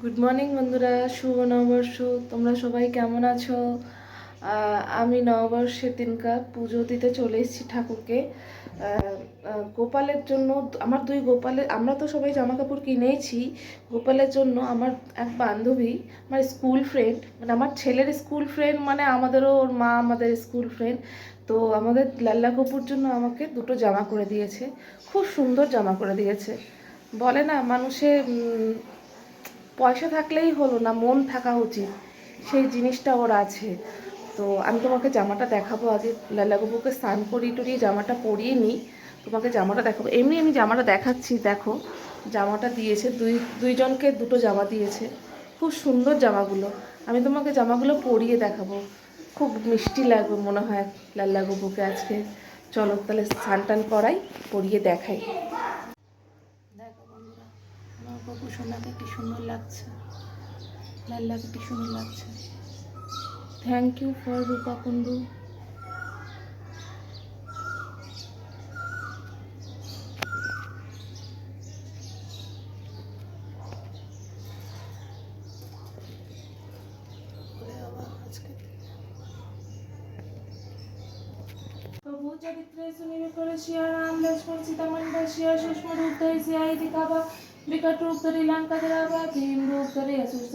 Good morning বন্ধুরা, শুভ নববর্ষ। তোমরা সবাই কেমন আছো? আমি নববর্ষের দিনকার পুজো দিতে চলে এসেছি ঠাকুরকে। গোপালের জন্য আমার দুই গোপালের, আমরা তো সবাই জামা কাপড় কিনেইছি। গোপালের জন্য আমার এক বান্ধবী, আমার স্কুল ফ্রেন্ড, মানে আমার ছেলের স্কুল ফ্রেন্ড, মানে আমাদেরও ওর মা আমাদের স্কুল ফ্রেন্ড। তো আমাদের লাল্লা গপুর জন্য আমাকে দুটো জামা করে দিয়েছে। খুব সুন্দর জামা করে দিয়েছে। বলে না, মানুষের পয়সা থাকলেই হলো না, মন থাকা উচিত। সেই জিনিসটা ওর আছে। তো আমি তোমাকে জামাটা দেখাবো। আগে লালাগবুকে স্নান করিয়ে টরিয়ে জামাটা পরিয়ে নিই, তোমাকে জামাটা দেখাবো। এমনি আমি জামাটা দেখাচ্ছি, দেখো জামাটা দিয়েছে। দুইজনকে দুটো জামা দিয়েছে। খুব সুন্দর জামাগুলো। আমি তোমাকে জামাগুলো পরিয়ে দেখাবো। খুব মিষ্টি লাগবে মনে হয় লাল্লাগবুকে আজকে। চলো তাহলে স্নান টান করাই, পরিয়ে দেখাই। দেখো বন্ধুরা, আমার বাবু সোনাকে কি সুন্দর লাগছে, লাল্লাকে কি সুন্দর লাগছে। থ্যাংক ইউ ফর রূপা কুন্ডু। প্রভু চরিত্রে সুনির্ভরস্য রাম লক্ষ্মণ সীতামণ্ডস্য সুষ্ম রূপধরিষ্য ইতি কাবা বিকট রূপধরি লঙ্কা ধরাবা ভীম রূপধরি অসুর